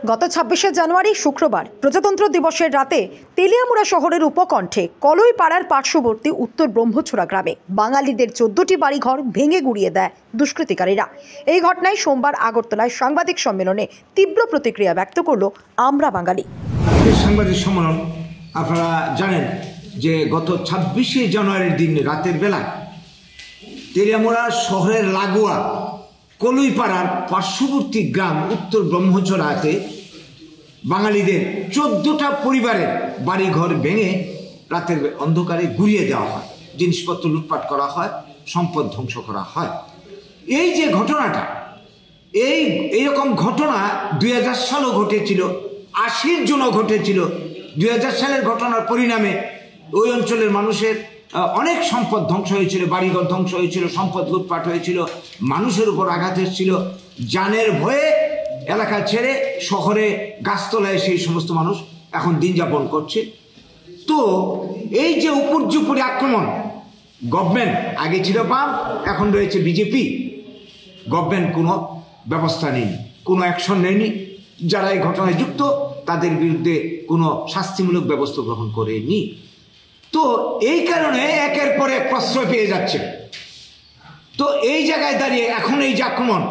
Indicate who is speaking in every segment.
Speaker 1: গত ২৬শে জানুয়ারি শুক্রবার প্রজাতন্ত্র দিবসের রাতে তেলিয়ামুড়া শহরের উপকণ্ঠে কলইপাড়ার পার্শ্ববর্তী উত্তর ব্রহ্মছড়া গ্রামে বাঙালিদের ১৪টি বাড়িঘর ভেঙে গুড়িয়ে দেয় দুষ্কৃতিকারীরা। এই ঘটনায় সোমবার আগরতলায় সাংবাদিক সম্মেলনে তীব্র প্রতিক্রিয়া ব্যক্ত করল আমরা বাঙালি।
Speaker 2: সাংবাদিক সম্মেলন আপনারা জানেন যে গত ২৬শে জানুয়ারির দিন রাতের বেলা তেলিয়ামুড়া শহরের লাগোয়া কলইপাড়ার পার্শ্ববর্তী গ্রাম উত্তর ব্রহ্মছড়াতে বাঙালিদের ১৪টা পরিবারের বাড়িঘর ভেঙে রাতের অন্ধকারে গুড়িয়ে দেওয়া হয়, জিনিসপত্র লুটপাট করা হয়, সম্পদ ধ্বংস করা হয়। এই যে ঘটনাটা, এইরকম ঘটনা ২০০০ সালেও ঘটেছিল, ৮০ জনও ঘটেছিল। ২০০০ সালের ঘটনার পরিণামে ওই অঞ্চলের মানুষের অনেক সম্পদ ধ্বংস হয়েছিল, বাড়িঘর ধ্বংস হয়েছিল, সম্পদ লুটপাট হয়েছিল, মানুষের উপর আঘাত এসেছিল। জানের ভয়ে এলাকা ছেড়ে শহরে গাছতলায় সেই সমস্ত মানুষ এখন দিন যাপন করছে। তো এই যে উপর্যুপরি আক্রমণ, গভর্নমেন্ট আগে ছিল বাম, এখন রয়েছে বিজেপি, গভর্নমেন্ট কোনো ব্যবস্থা নেয়নি, কোনো অ্যাকশন নেয়নি। যারা এই ঘটনায় যুক্ত তাদের বিরুদ্ধে কোনো শাস্তিমূলক ব্যবস্থা গ্রহণ করেনি। তো এই কারণে একের পর এক প্রশ্রয় পেয়ে যাচ্ছে। তো এই জায়গায় দাঁড়িয়ে এখন এই যে আক্রমণ,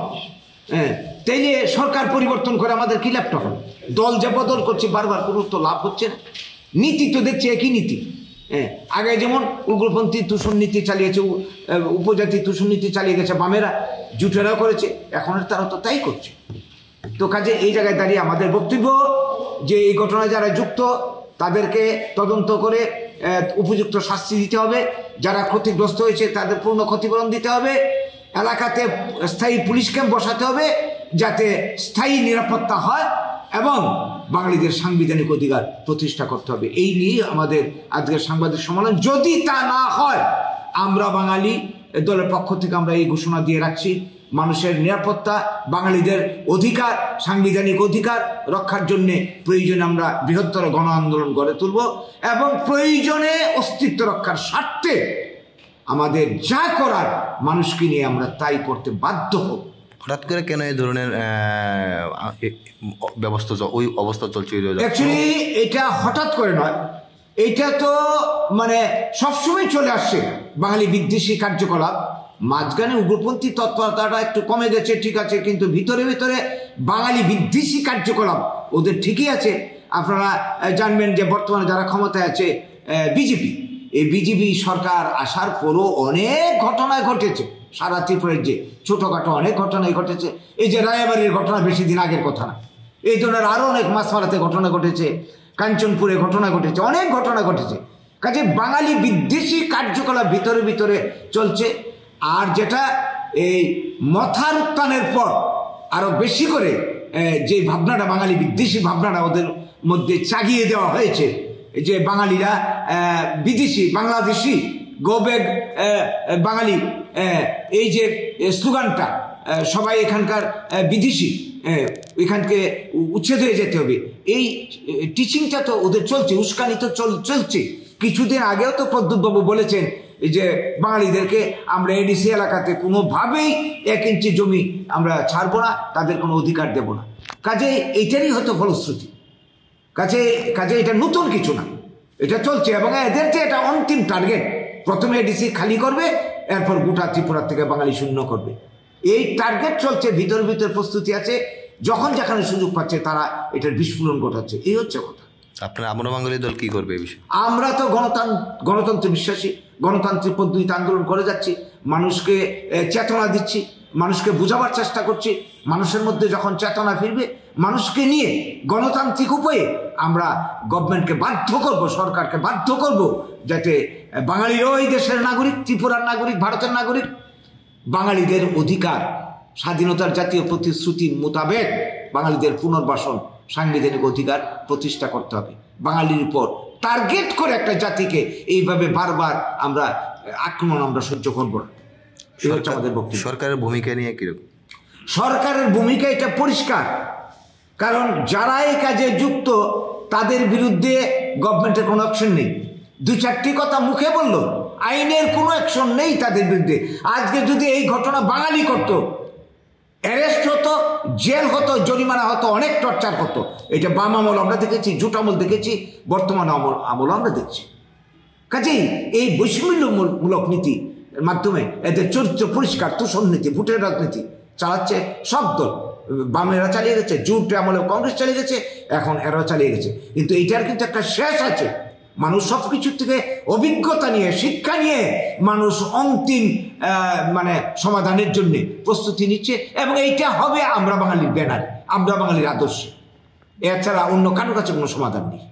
Speaker 2: তাইলে সরকার পরিবর্তন করে আমাদের কি লাভটা হবে? দল যে বদল করছে বারবার, কোনো তো লাভ হচ্ছে না। নীতি তো দেখছে একই নীতি। আগে যেমন উগ্রপন্থী তুষণ নীতি চালিয়েছে, উপজাতি তুষণ নীতি চালিয়ে গেছে বামেরা, জুটেরাও করেছে, এখন তারা তো তাই করছে। তো কাজে এই জায়গায় দাঁড়িয়ে আমাদের বক্তব্য যে এই ঘটনায় যারা যুক্ত তাদেরকে তদন্ত করে উপযুক্ত শাস্তি দিতে হবে, যারা ক্ষতিগ্রস্ত হয়েছে তাদের পূর্ণ ক্ষতিপূরণ দিতে হবে, এলাকাতে স্থায়ী পুলিশ ক্যাম্প বসাতে হবে যাতে স্থায়ী নিরাপত্তা হয়, এবং বাঙালিদের সাংবিধানিক অধিকার প্রতিষ্ঠা করতে হবে। এই নিয়ে আমাদের আজকের সাংবাদিক সম্মেলন। যদি তা না হয়, আমরা বাঙালি দলের পক্ষ থেকে আমরা এই ঘোষণা দিয়ে রাখছি, মানুষের নিরাপত্তা, বাঙালিদের অধিকার, সাংবিধানিক অধিকার রক্ষার জন্য প্রয়োজনে আমরা বৃহত্তর গণ আন্দোলন গড়ে তুলব, এবং প্রয়োজনে অস্তিত্ব রক্ষার স্বার্থে আমাদের যা করার মানুষকে নিয়ে আমরা তাই করতে বাধ্য হব।
Speaker 3: হঠাৎ করে কেন এই ধরনের ব্যবস্থা, ওই অবস্থা চলছে?
Speaker 2: অ্যাকচুয়ালি এটা হঠাৎ করে নয়, এটা তো মানে সবসময় চলে আসছে বাঙালি বিদ্বেষী কার্যকলাপ। মাঝখানে উগ্রপন্থী তৎপরতাটা একটু কমে গেছে, ঠিক আছে, কিন্তু ভিতরে ভিতরে বাঙালি বিদ্বেষী কার্যকলাপ ওদের ঠিকই আছে। আপনারা জানবেন যে বর্তমানে যারা ক্ষমতায় আছে বিজেপি, এই বিজেপি সরকার আসার পরও অনেক ঘটনায় ঘটেছে। সারা ত্রিপুরার যে ছোটোখাটো অনেক ঘটনাই ঘটেছে। এই যে রায়াবাড়ির ঘটনা বেশি দিন আগের কথা না, এই ধরনের আরও অনেক মাছমারাতে ঘটনা ঘটেছে, কাঞ্চনপুরে ঘটনা ঘটেছে, অনেক ঘটনা ঘটেছে। কাজে বাঙালি বিদ্বেষী কার্যকলাপ ভিতরে ভিতরে চলছে। আর যেটা এই মথার উত্থানের পর আরো বেশি করে যে ভাবনাটা, বাঙালি বিদ্বেষী ভাবনাটা ওদের মধ্যে চাগিয়ে দেওয়া হয়েছে, যে বাঙালিরা বিদেশি, বাংলাদেশি, গো ব্যাক বাঙালি, এই যে স্লোগানটা, সবাই এখানকার বিদেশি, এখানকে উচ্ছেদ হয়ে যেতে হবে, এই টিচিংটা তো ওদের চলছে, উস্কানি তো চলছে। কিছুদিন আগেও তো প্রদ্যুৎবাবু বলেছেন যে বাঙালিদেরকে আমরা এডিসি এলাকাতে কোনোভাবেই 1 ইঞ্চি জমি আমরা ছাড়বো না, তাদের কোনো অধিকার দেব না। কাজে এইটারই হয়তো ফলশ্রুতি। কাজে এটা নতুন কিছু না, এটা চলছে, এবং এদের যে এটা অন্তিম টার্গেট, প্রথমে এডিসি খালি করবে, এরপর গোটা ত্রিপুরা থেকে বাঙালি শূন্য করবে, এই টার্গেট চলছে। ভিতর ভিতর প্রস্তুতি আছে, যখন যেখানে সুযোগ পাচ্ছে তারা এটার বিস্ফোরণ ঘটাচ্ছে। এই হচ্ছে কথা।
Speaker 3: আপনারা আমরা বাঙালি দল কি করবে এই বিষয়ে?
Speaker 2: আমরা তো গণতন্ত্রে বিশ্বাসী, গণতান্ত্রিক পদ্ধতিতে আন্দোলন করে যাচ্ছি, মানুষকে চেতনা দিচ্ছি, মানুষকে বোঝাবার চেষ্টা করছি। মানুষের মধ্যে যখন চেতনা ফিরবে, মানুষকে নিয়ে গণতান্ত্রিক উপায়ে আমরা গভর্নমেন্টকে বাধ্য করব, সরকারকে বাধ্য করব, যাতে বাঙালিও এই দেশের নাগরিক, ত্রিপুরার নাগরিক, ভারতের নাগরিক, বাঙালিদের অধিকার, স্বাধীনতার জাতীয় প্রতিশ্রুতি মোতাবেক বাঙালিদের পুনর্বাসন, সাংবিধানিক অধিকার প্রতিষ্ঠা করতে হবে। বাঙালির উপর টার্গেট করে একটা জাতিকে এইভাবে বারবার আমরা আক্রমণ আমরা সহ্য করব না। আমাদের বক্তব্য।
Speaker 3: সরকারের ভূমিকা নিয়ে কিরকম?
Speaker 2: সরকারের ভূমিকা এটা পরিষ্কার, কারণ যারা এই কাজে যুক্ত তাদের বিরুদ্ধে গভর্নমেন্টের কোনো অ্যাকশন নেই। 2-4টি কথা মুখে বলল, আইনের কোনো অ্যাকশন নেই তাদের বিরুদ্ধে। আজকে যদি এই ঘটনা বাঙালি করত, অ্যারেস্ট হতো, জেল হতো, জরিমানা হতো, অনেক টর্চার হতো। এটা বাম আমল আমরা দেখেছি, জুট আমল দেখেছি, বর্তমান আমল আমরা দেখছি। কাজেই এই বৈষম্যমূলক নীতি মাধ্যমে এদের চরিত্র পরিষ্কার, তোষণ নীতি, ভোটের রাজনীতি চালাচ্ছে সব দল। বামেরা চালিয়ে গেছে, জুট আমলে কংগ্রেস চালিয়ে গেছে, এখন এরাও চালিয়ে গেছে। কিন্তু এইটার কিন্তু একটা শেষ আছে। মানুষ সব কিছুর থেকে অভিজ্ঞতা নিয়ে, শিক্ষা নিয়ে মানুষ অন্তিম সমাধানের জন্য প্রস্তুতি নিচ্ছে, এবং এইটা হবে আমরা বাঙালির ব্যানারে, আমরা বাঙালির আদর্শে। এছাড়া অন্য কারোর কাছে কোনো সমাধান নেই।